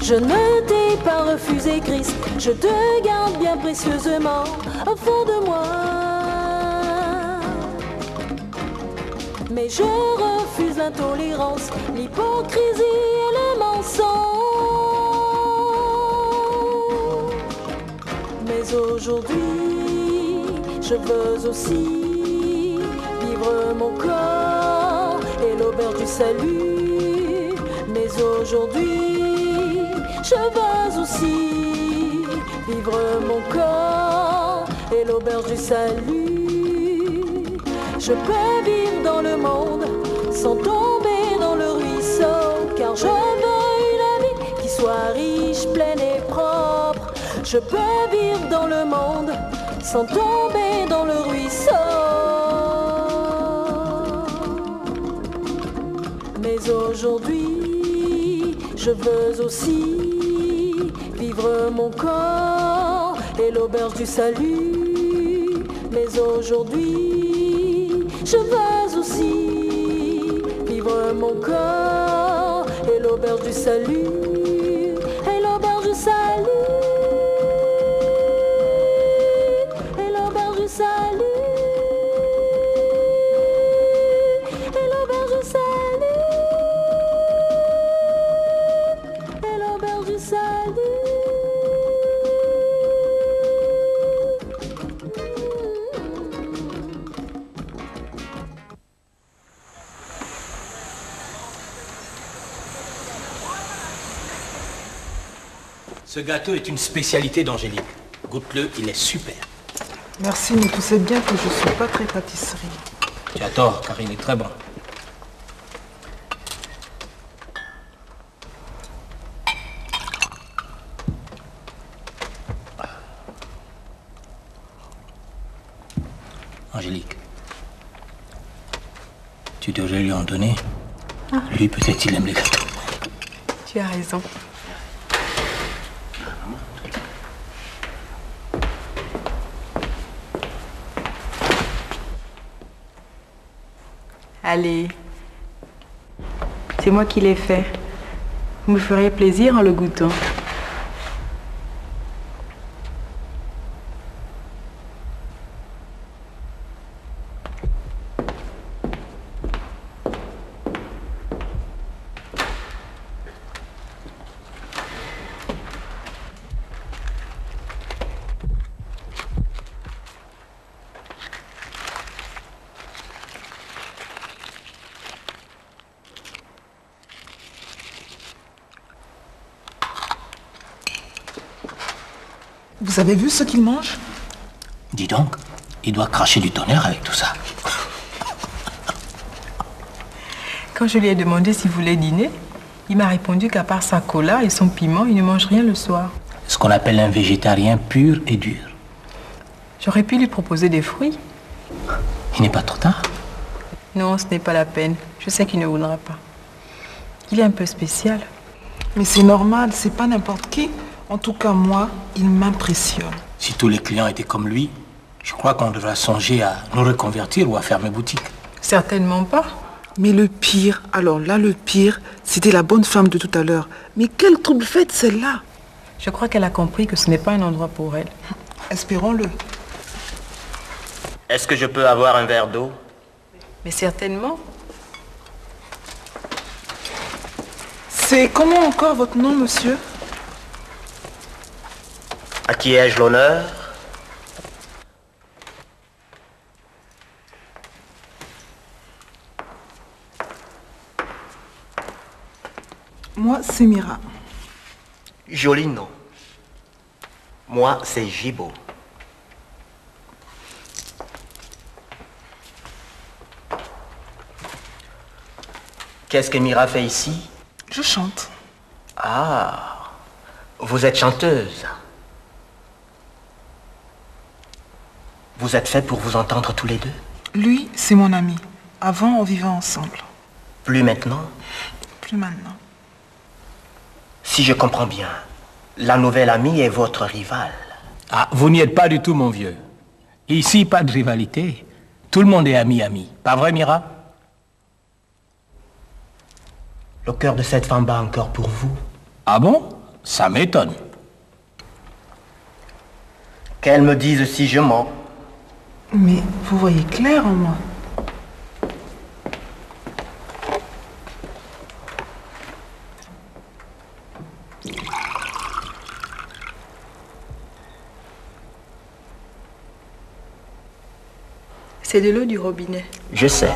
Je ne t'ai pas refusé, Christ, je te garde bien précieusement au fond de moi. Mais je refuse l'intolérance, l'hypocrisie et le mensonge. Mais aujourd'hui, je veux aussi vivre mon corps et l'auberge du salut. Mais aujourd'hui, je veux aussi vivre mon corps et l'auberge du salut. Je peux vivre dans le monde sans tomber dans le ruisseau, car je veux une vie qui soit riche, pleine et propre. Je peux vivre dans le monde sans tomber dans le ruisseau. Mais aujourd'hui, je veux aussi vivre mon corps et l'auberge du salut. Mais aujourd'hui, je veux aussi vivre mon corps et l'auberge du salut. Et l'auberge du salut. Et l'auberge du salut. Et l'auberge du salut. Et l'auberge du salut. Ce gâteau est une spécialité d'Angélique. Goûte-le, il est super. Merci, mais tu sais bien que je suis pas très pâtisserie. Tu as tort, car il est très bon. Angélique, tu devrais lui en donner. Lui, peut-être, il aime les gâteaux. Tu as raison. Allez, c'est moi qui l'ai fait. Vous me feriez plaisir en le goûtant. Vous avez vu ce qu'il mange? Dis donc, il doit cracher du tonnerre avec tout ça. Quand je lui ai demandé s'il voulait dîner, il m'a répondu qu'à part sa cola et son piment, il ne mange rien le soir. Ce qu'on appelle un végétarien pur et dur. J'aurais pu lui proposer des fruits. Il n'est pas trop tard. Non, ce n'est pas la peine. Je sais qu'il ne voudra pas. Il est un peu spécial. Mais c'est normal, c'est pas n'importe qui. En tout cas, moi, il m'impressionne. Si tous les clients étaient comme lui, je crois qu'on devrait songer à nous reconvertir ou à fermer boutique. Certainement pas. Mais le pire, alors là, le pire, c'était la bonne femme de tout à l'heure. Mais quelle trouble faite celle-là! Je crois qu'elle a compris que ce n'est pas un endroit pour elle. Espérons-le. Est-ce que je peux avoir un verre d'eau? Mais certainement. C'est comment encore votre nom, monsieur? À qui ai-je l'honneur? Moi, c'est Mira. Joli nom. Moi, c'est Gibo. Qu'est-ce que Mira fait ici? Je chante. Ah, vous êtes chanteuse. Vous êtes fait pour vous entendre tous les deux? Lui, c'est mon ami. Avant, on vivait ensemble. Plus maintenant? Plus maintenant. Si je comprends bien, la nouvelle amie est votre rivale. Ah, vous n'y êtes pas du tout, mon vieux. Ici, pas de rivalité. Tout le monde est ami-ami. Pas vrai, Mira? Le cœur de cette femme bat encore pour vous. Ah bon? Ça m'étonne. Qu'elle me dise si je mens. Mais vous voyez clair en moi. C'est de l'eau du robinet. Je sais.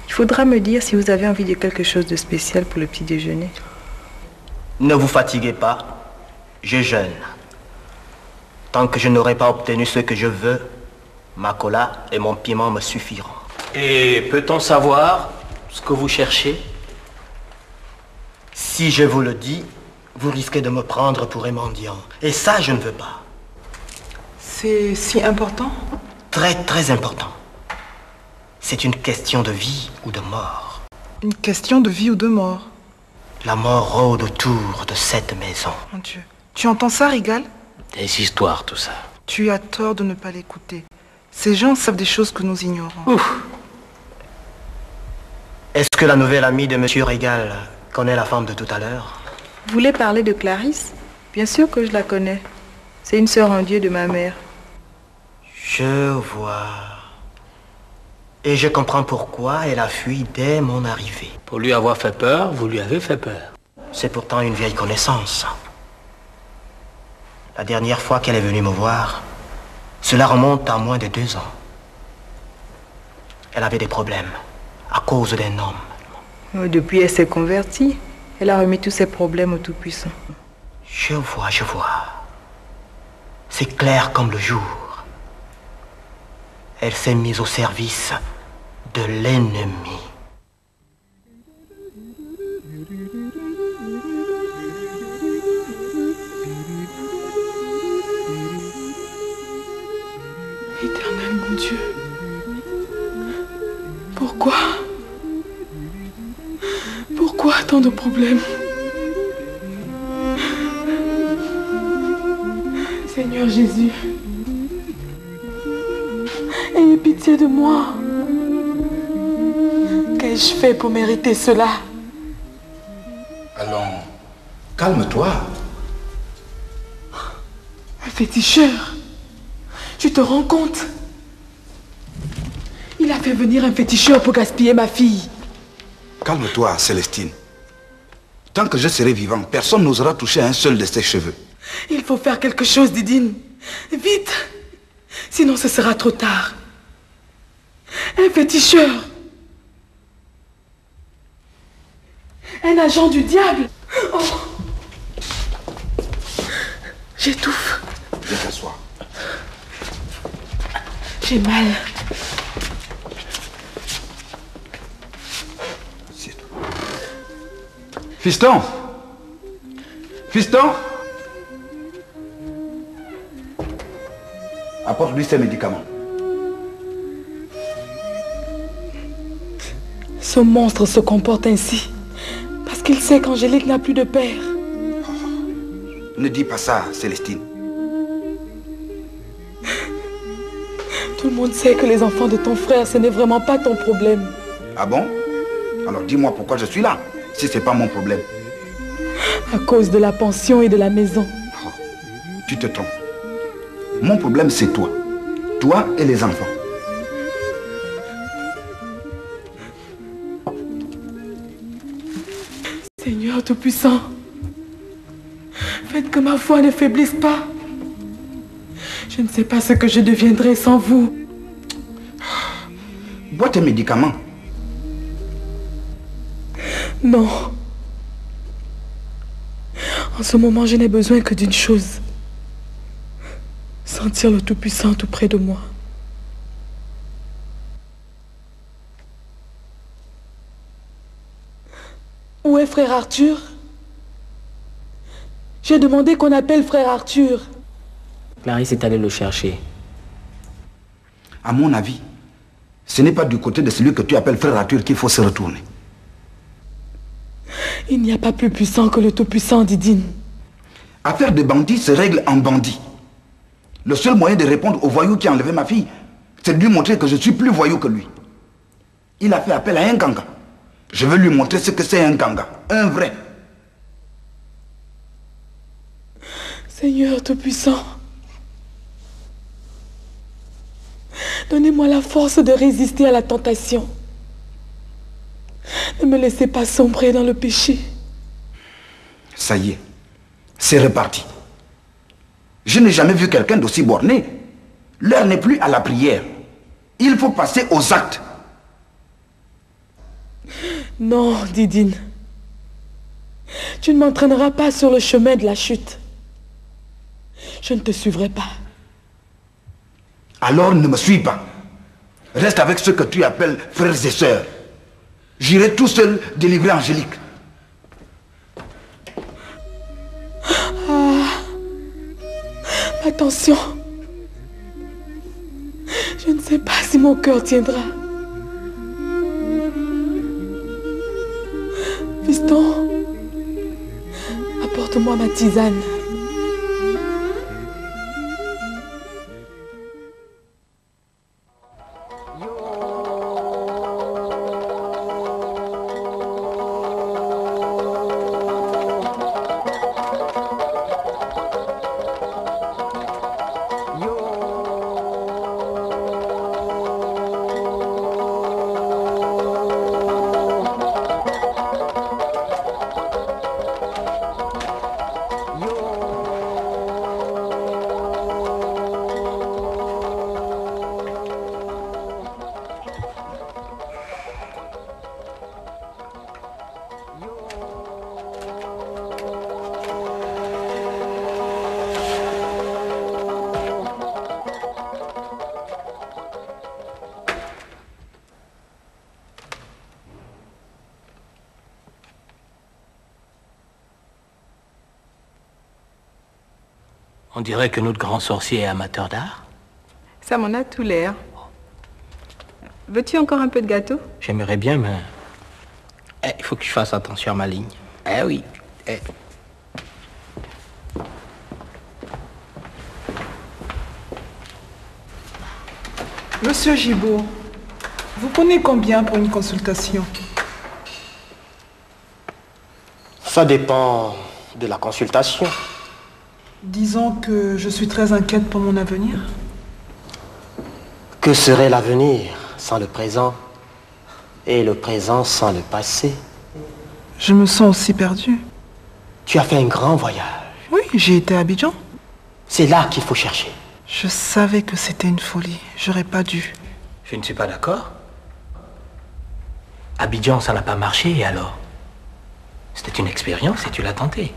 Il faudra me dire si vous avez envie de quelque chose de spécial pour le petit déjeuner. Ne vous fatiguez pas. Je jeûne. Tant que je n'aurai pas obtenu ce que je veux, ma cola et mon piment me suffiront. Et peut-on savoir ce que vous cherchez? Si je vous le dis, vous risquez de me prendre pour un mendiant. Et ça, je ne veux pas. C'est si important? Très, très important. C'est une question de vie ou de mort. Une question de vie ou de mort. La mort rôde autour de cette maison. Mon Dieu. Tu entends ça, Régal? Des histoires, tout ça. Tu as tort de ne pas l'écouter. Ces gens savent des choses que nous ignorons. Ouf. Est-ce que la nouvelle amie de Monsieur Régal connaît la femme de tout à l'heure? Vous voulez parler de Clarisse? Bien sûr que je la connais. C'est une sœur en Dieu de ma mère. Je vois. Et je comprends pourquoi elle a fui dès mon arrivée. Pour lui avoir fait peur, vous lui avez fait peur. C'est pourtant une vieille connaissance. La dernière fois qu'elle est venue me voir, cela remonte à moins de 2 ans. Elle avait des problèmes à cause d'un homme. Depuis, elle s'est convertie. Elle a remis tous ses problèmes au Tout-Puissant. Je vois, je vois. C'est clair comme le jour. Elle s'est mise au service de l'ennemi. Éternel, mon Dieu. Pourquoi? Pourquoi tant de problèmes? Seigneur Jésus, ayez pitié de moi. Qu'ai-je fait pour mériter cela? Allons, calme-toi. Un féticheur. Tu te rends compte? Il a fait venir un féticheur pour gaspiller ma fille. Calme-toi, Célestine. Tant que je serai vivant, personne n'osera toucher un seul de ses cheveux. Il faut faire quelque chose, Didine. Vite. Sinon, ce sera trop tard. Un féticheur. Un agent du diable. Oh. J'étouffe. Viens t'asseoir. J'ai mal. Assieds-toi. Fiston! Fiston! Apporte-lui ses médicaments. Ce monstre se comporte ainsi parce qu'il sait qu'Angélique n'a plus de père. Ne dis pas ça, Célestine. Tout le monde sait que les enfants de ton frère, ce n'est vraiment pas ton problème. Ah bon? Alors dis-moi pourquoi je suis là, si c'est pas mon problème. À cause de la pension et de la maison. Oh, tu te trompes. Mon problème, c'est toi. Toi et les enfants. Seigneur Tout-Puissant, faites que ma foi ne faiblisse pas. Je ne sais pas ce que je deviendrai sans vous. Bois tes médicaments. Non. En ce moment, je n'ai besoin que d'une chose. Sentir le Tout-Puissant tout près de moi. Où est frère Arthur? J'ai demandé qu'on appelle frère Arthur. Clarisse est allée le chercher. À mon avis, ce n'est pas du côté de celui que tu appelles frère Arthur qu'il faut se retourner. Il n'y a pas plus puissant que le Tout-Puissant, Didine. Affaire de bandit se règle en bandit. Le seul moyen de répondre au voyou qui a enlevé ma fille, c'est de lui montrer que je suis plus voyou que lui. Il a fait appel à un ganga. Je veux lui montrer ce que c'est un ganga. Un vrai. Seigneur Tout-Puissant, donnez-moi la force de résister à la tentation. Ne me laissez pas sombrer dans le péché. Ça y est, c'est reparti. Je n'ai jamais vu quelqu'un d'aussi borné. L'heure n'est plus à la prière. Il faut passer aux actes. Non, Didine. Tu ne m'entraîneras pas sur le chemin de la chute. Je ne te suivrai pas. Alors ne me suis pas. Reste avec ceux que tu appelles frères et sœurs. J'irai tout seul délivrer Angélique. Ah, attention. Je ne sais pas si mon cœur tiendra. Fiston, apporte-moi ma tisane. On dirait que notre grand sorcier est amateur d'art. Ça m'en a tout l'air. Veux-tu encore un peu de gâteau? J'aimerais bien, mais... il faut que je fasse attention à ma ligne. Eh oui. Monsieur Gibault, vous prenez combien pour une consultation? Ça dépend de la consultation. Disons que je suis très inquiète pour mon avenir. Que serait l'avenir sans le présent et le présent sans le passé? Je me sens aussi perdue. Tu as fait un grand voyage. Oui, j'ai été à Abidjan. C'est là qu'il faut chercher. Je savais que c'était une folie. J'aurais pas dû. Je ne suis pas d'accord. Abidjan, ça n'a pas marché, et alors? C'était une expérience et tu l'as tenté.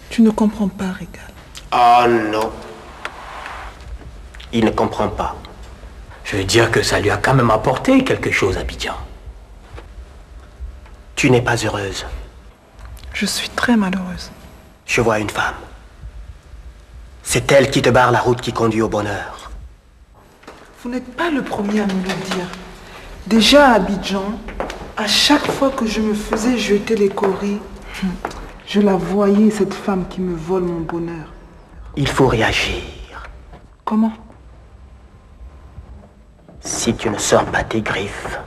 Tu ne comprends pas, Régal. Ah non. Il ne comprend pas. Je veux dire que ça lui a quand même apporté quelque chose, Abidjan. Tu n'es pas heureuse. Je suis très malheureuse. Je vois une femme. C'est elle qui te barre la route qui conduit au bonheur. Vous n'êtes pas le premier à me le dire. Déjà à Abidjan, à chaque fois que je me faisais jeter les coris, je la voyais, cette femme qui me vole mon bonheur. Il faut réagir. Comment? Si tu ne sors pas tes griffes,